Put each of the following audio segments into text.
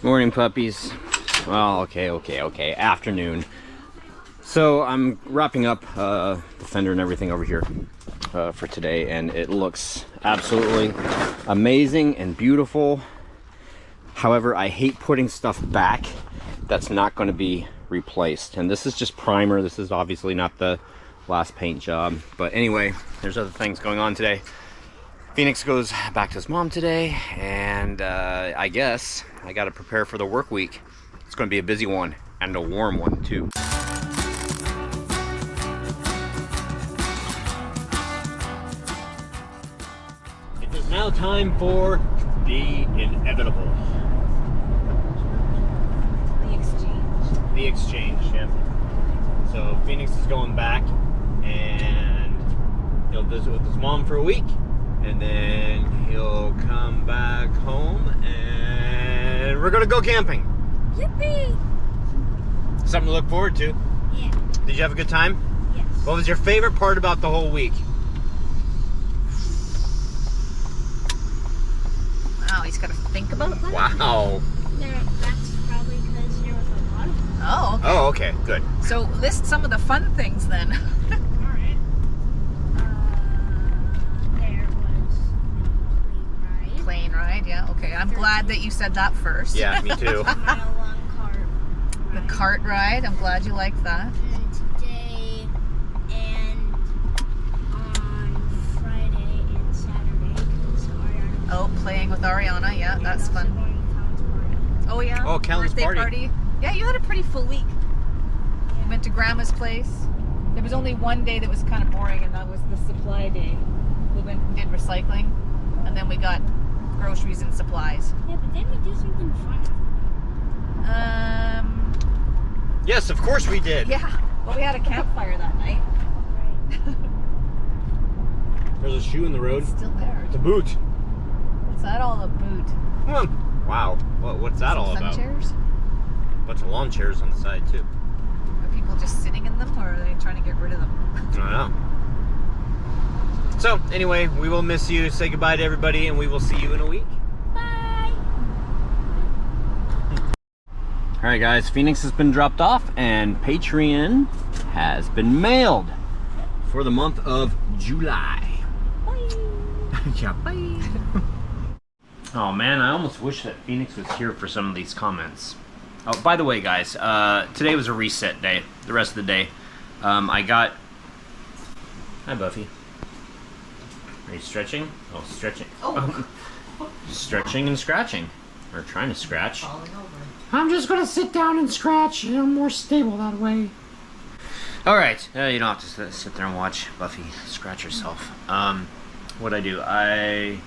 Morning, puppies. Well, okay. Afternoon. So I'm wrapping up the fender and everything over here for today, and it looks absolutely amazing and beautiful. However, I hate putting stuff back that's not going to be replaced. And this is just primer. This is obviously not the last paint job. But anyway, there's other things going on today. Phoenix goes back to his mom today, and I guess I got to prepare for the work week. It's going to be a busy one, and a warm one too. It is now time for the inevitable. The exchange, yeah. So Phoenix is going back, and he'll visit with his mom for a week. And then he'll come back home and we're gonna go camping. Yippee! Something to look forward to. Yeah. Did you have a good time? Yes. What was your favorite part about the whole week? Wow, he's gotta think about that? Wow. That's probably because there was a lot of them. Oh, okay. Oh, okay, good. So list some of the fun things then. Alright. There was a Plane ride, yeah, okay. I'm glad that you said that first. Yeah, me too. a mile-long cart ride. The cart ride, I'm glad you liked that. And today and on Friday and Saturday, because Ariana. Oh, playing with Ariana, yeah, that's also fun. going to Colin's party. Oh yeah, Oh, Callan's birthday party. Yeah, you had a pretty full week. Yeah. Went to Grandma's place. There was only one day that was kind of boring, and that was the supply day. We went and did recycling, and then we got groceries and supplies. Yeah, but then we do something fun. Yes, of course we did. Yeah, well, we had a campfire that night. Right. There's a shoe in the road. It's still there. It's a boot. What's that all about? Come on. Wow. What's that all Sun about? chairs? Bunch of lawn chairs on the side too. Are people just sitting in them, or are they trying to get rid of them? I don't know. So, anyway, we will miss you. Say goodbye to everybody, and we will see you in a week. Bye! Alright guys, Phoenix has been dropped off, and Patreon has been mailed for the month of July. Bye! Yeah, bye! Oh man, I almost wish that Phoenix was here for some of these comments. Oh, by the way guys, today was a reset day, the rest of the day. I got... Hi Buffy. Are you stretching? Oh, stretching. Oh. Stretching and scratching. Or trying to scratch. I'm just gonna sit down and scratch. I'm more stable that way. Alright, you don't have to sit there and watch Buffy scratch herself. What'd I do? I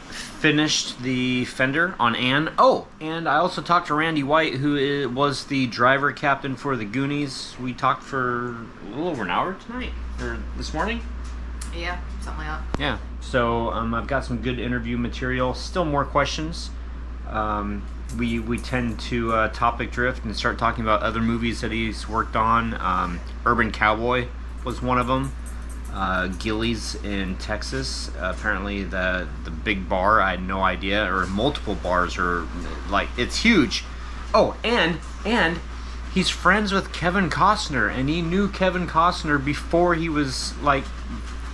finished the fender on Anne. Oh, and I also talked to Randy White, who was the driver captain for the Goonies. We talked for a little over an hour tonight, or this morning. Yeah, something like that. Yeah, so I've got some good interview material. Still more questions. We tend to topic drift and start talking about other movies that he's worked on. Urban Cowboy was one of them. Gillies in Texas. Apparently the big bar, I had no idea, or multiple bars are like, it's huge. Oh, and he's friends with Kevin Costner, and he knew Kevin Costner before he was like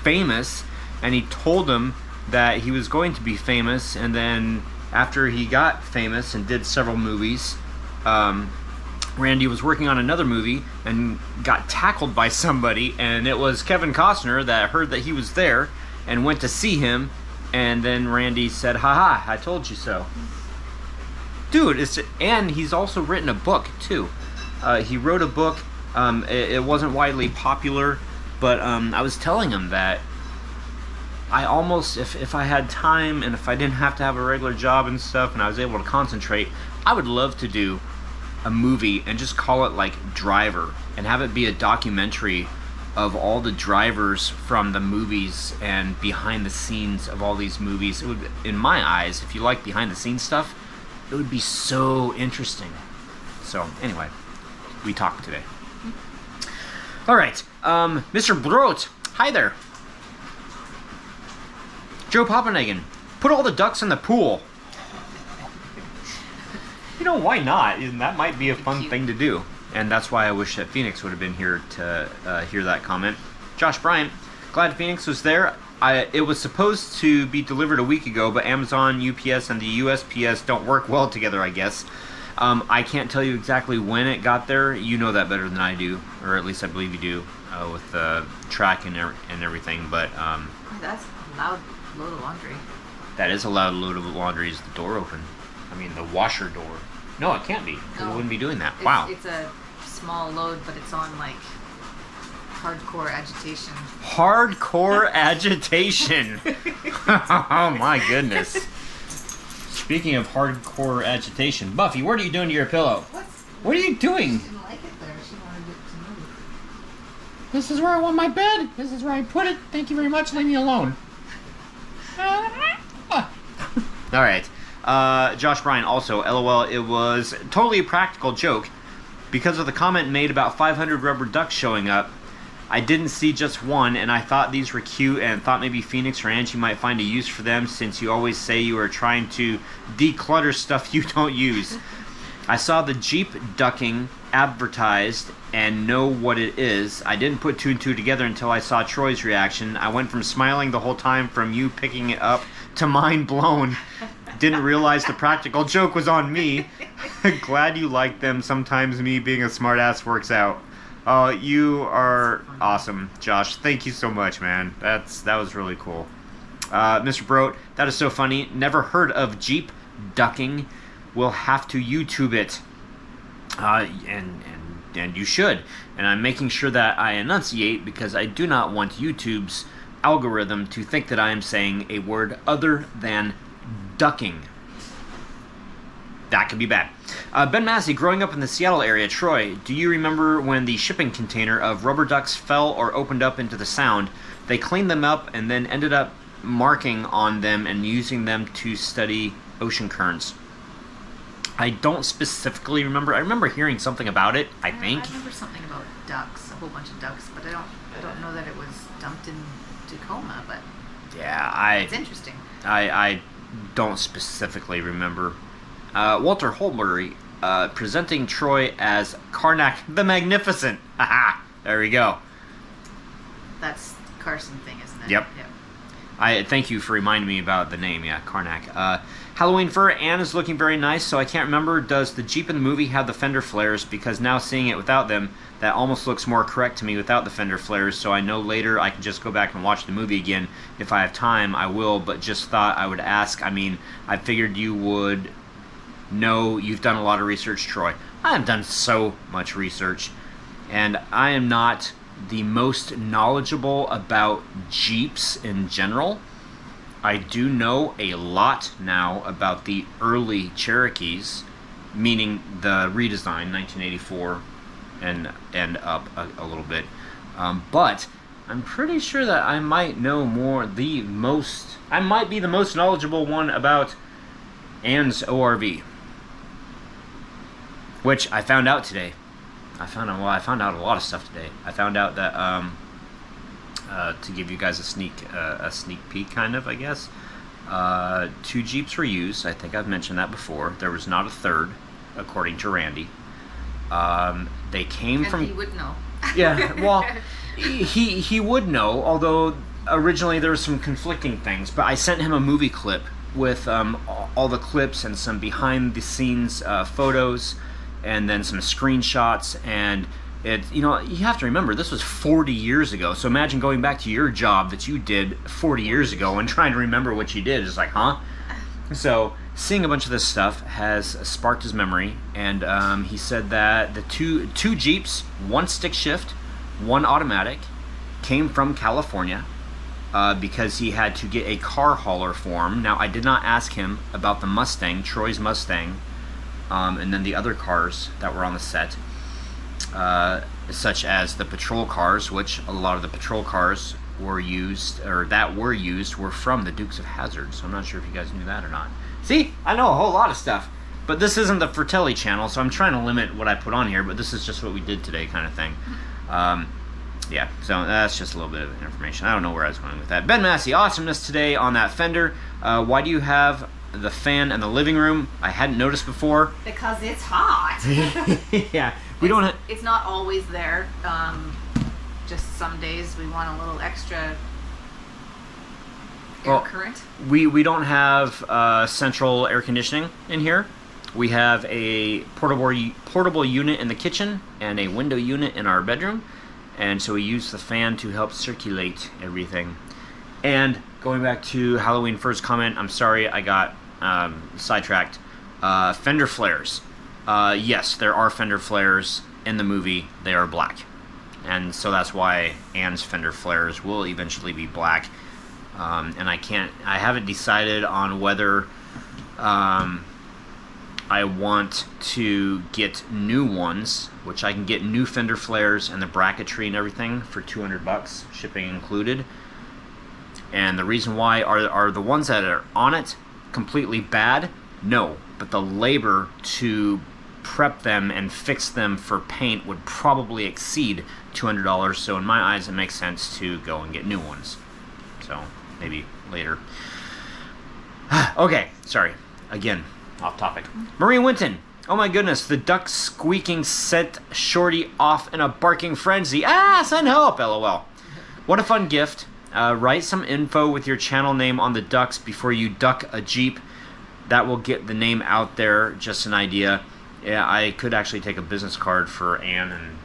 famous, and he told him that he was going to be famous, and then after he got famous and did several movies, Randy was working on another movie and got tackled by somebody, and it was Kevin Costner that heard that he was there and went to see him, and then Randy said, haha, I told you so. Dude, and he's also written a book too. He wrote a book. It wasn't widely popular, but I was telling him that I almost, if I had time and if I didn't have to have a regular job and stuff and I was able to concentrate, I would love to do a movie and just call it like Driver and have it be a documentary of all the drivers from the movies and behind the scenes of all these movies. It would, in my eyes, if you like behind the scenes stuff, it would be so interesting. So anyway, we talked today. All right, Mr. Brot, hi there. Joe Papenhagen, put all the ducks in the pool. You know, why not? And that might be a fun Cute. thing to do. And that's why I wish that Phoenix would have been here to hear that comment. Josh Bryant, glad Phoenix was there. It was supposed to be delivered a week ago, but Amazon, UPS, and the USPS don't work well together, I guess. I can't tell you exactly when it got there. You know that better than I do, or at least I believe you do, with the track and everything. But That's a loud load of laundry. that is a loud load of laundry. Is the door open? I mean, the washer door. No, it can't be, because it wouldn't be doing that. Wow. It's a small load, but it's on like hardcore agitation. Hardcore agitation. Oh my goodness. Speaking of hardcore agitation, Buffy, what are you doing to your pillow? What are you doing? She didn't like it there. She wanted it to move. This is where I want my bed. This is where I put it. Thank you very much. Leave me alone. All right. Josh Bryan also, LOL, it was totally a practical joke. Because of the comment made about 500 rubber ducks showing up, I didn't see just one, and I thought these were cute and thought maybe Phoenix or Angie might find a use for them, since you always say you are trying to declutter stuff you don't use. I saw the Jeep ducking advertised and know what it is. I didn't put two and two together until I saw Troy's reaction. I went from smiling the whole time from you picking it up to mind blown. Didn't realize the practical joke was on me. Glad you like them. Sometimes me being a smartass works out. You are awesome, Josh. Thank you so much, man. That was really cool. Mr. Broat, that is so funny. Never heard of Jeep ducking. We'll have to YouTube it. And you should. And I'm making sure that I enunciate, because I do not want YouTube's algorithm to think that I am saying a word other than ducking. That could be bad. Ben Massey, growing up in the Seattle area. Troy, do you remember when the shipping container of rubber ducks fell or opened up into the Sound? They cleaned them up and then ended up marking on them and using them to study ocean currents. I don't specifically remember. I remember hearing something about it, I think. I remember something about ducks, a whole bunch of ducks, but I don't know that it was dumped in Tacoma, but yeah, it's interesting. I don't specifically remember. Walter Holbury, presenting Troy as Karnak the Magnificent. Haha, there we go. That's Carson thing, isn't it? Yep. I thank you for reminding me about the name. Yeah, Karnak. Halloween fur. Anne is looking very nice, so I can't remember. Does the Jeep in the movie have the fender flares? Because now seeing it without them, that almost looks more correct to me without the fender flares. So I know later I can just go back and watch the movie again. If I have time, I will. But just thought I would ask. I mean, I figured you would know. You've done a lot of research, Troy. I have done so much research, and I am not the most knowledgeable about Jeeps in general. I do know a lot now about the early Cherokees, meaning the redesign, 1984 and up a little bit. But I'm pretty sure that I might know I might be the most knowledgeable one about Anne's ORV, which I found out today. I found out a lot of stuff today. I found out that to give you guys a sneak peek, kind of, I guess. 2 Jeeps were used. I think I've mentioned that before. There was not a third, according to Randy. They came from. He would know. Yeah, well, he would know. Although originally there were some conflicting things, but I sent him a movie clip with all the clips and some behind the scenes photos, and then some screenshots. And you have to remember, this was 40 years ago. So imagine going back to your job that you did 40 years ago and trying to remember what you did. It's like, huh? So seeing a bunch of this stuff has sparked his memory, and he said that the two Jeeps, 1 stick shift, 1 automatic, came from California because he had to get a car hauler form. Now, I did not ask him about the Mustang, Troy's Mustang, and then the other cars that were on the set, such as the patrol cars, which a lot of the patrol cars were used were from the Dukes of Hazzard. So I'm not sure if you guys knew that or not. See, I know a whole lot of stuff, but this isn't the Fratelli channel, so I'm trying to limit what I put on here. But this is just what we did today, kind of thing. Yeah, so that's just a little bit of information. I don't know where I was going with that. Ben Massey, awesomeness today on that fender. Why do you have the fan in the living room. I hadn't noticed before. Because it's hot. Yeah, we don't. It's not always there. Just some days we want a little extra air current. We don't have central air conditioning in here. We have a portable unit in the kitchen and a window unit in our bedroom, and so we use the fan to help circulate everything. And going back to Halloween first comment, I'm sorry I got sidetracked. Fender flares. Yes, there are fender flares in the movie. They are black, and so that's why Anne's fender flares will eventually be black. And I haven't decided on whether I want to get new ones, which I can get new fender flares and the bracketry and everything for $200, shipping included. And the reason why are the ones that are on it completely bad? No, but the labor to prep them and fix them for paint would probably exceed $200. So in my eyes, it makes sense to go and get new ones. So maybe later. Okay, sorry. Again, off topic. Marie Winton. Oh my goodness, the duck squeaking sent Shorty off in a barking frenzy. Ah, send help, lol. What a fun gift. Write some info with your channel name on the ducks before you duck a Jeep. That will get the name out there. Just an idea. Yeah, I could actually take a business card for Anne and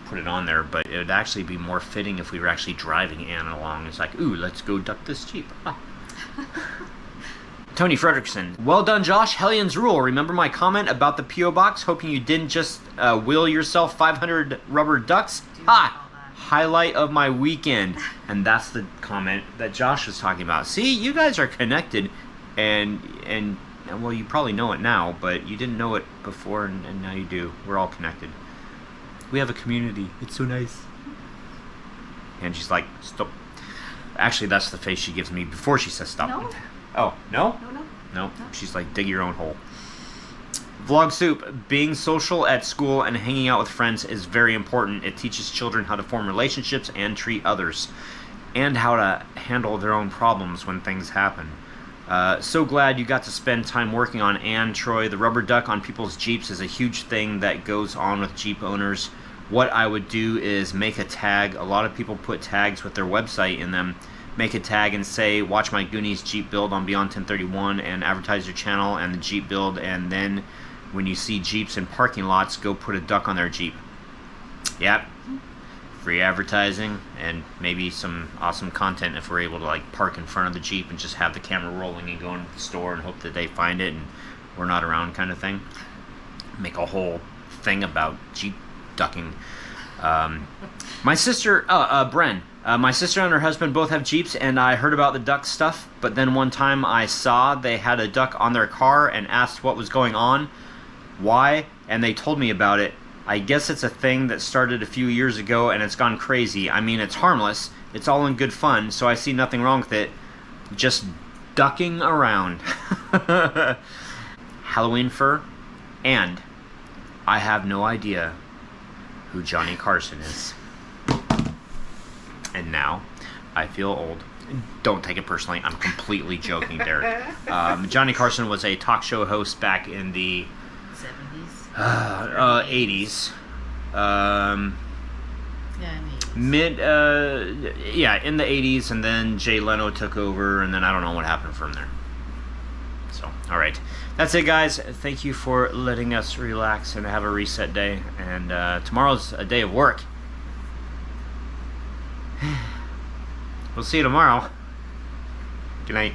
put it on there, but it would actually be more fitting if we were actually driving Anne along. It's like, ooh, let's go duck this Jeep. Ah. Tony Fredrickson. Well done, Josh. Hellions rule. Remember my comment about the P.O. box? Hoping you didn't just wheel yourself 500 rubber ducks? Ha! Highlight of my weekend. And that's the comment that Josh was talking about. See, you guys are connected, and well, you probably know it now, but you didn't know it before, and now you do. We're all connected. We have a community. It's so nice. And she's like, stop. Actually, that's the face she gives me before she says stop. No. Oh, no? No. She's like, dig your own hole. Vlog Soup. Being social at school and hanging out with friends is very important. It teaches children how to form relationships and treat others, and how to handle their own problems when things happen. So glad you got to spend time working on Anne, Troy. The rubber duck on people's Jeeps is a huge thing that goes on with Jeep owners. What I would do is make a tag. A lot of people put tags with their website in them. Make a tag and say, watch my Goonies Jeep build on Beyond 1031, and advertise your channel and the Jeep build, and then when you see Jeeps in parking lots, go put a duck on their Jeep. Yep. Free advertising and maybe some awesome content if we're able to like park in front of the Jeep and just have the camera rolling and go into the store and hope that they find it and we're not around kind of thing. Make a whole thing about Jeep ducking. My sister, Bren, my sister and her husband both have Jeeps, and I heard about the duck stuff, but then one time I saw they had a duck on their car and asked what was going on, why, and they told me about it. I guess it's a thing that started a few years ago and it's gone crazy. I mean, it's harmless, it's all in good fun, so I see nothing wrong with it. Just ducking around. Halloween fur, and I have no idea who Johnny Carson is. And now I feel old. Don't take it personally. I'm completely joking, Derek. Johnny Carson was a talk show host back in the 80s. Yeah, in the 80s. In the 80s, and then Jay Leno took over, and then I don't know what happened from there. So, all right. That's it, guys. Thank you for letting us relax and have a reset day. And tomorrow's a day of work. We'll see you tomorrow. Good night.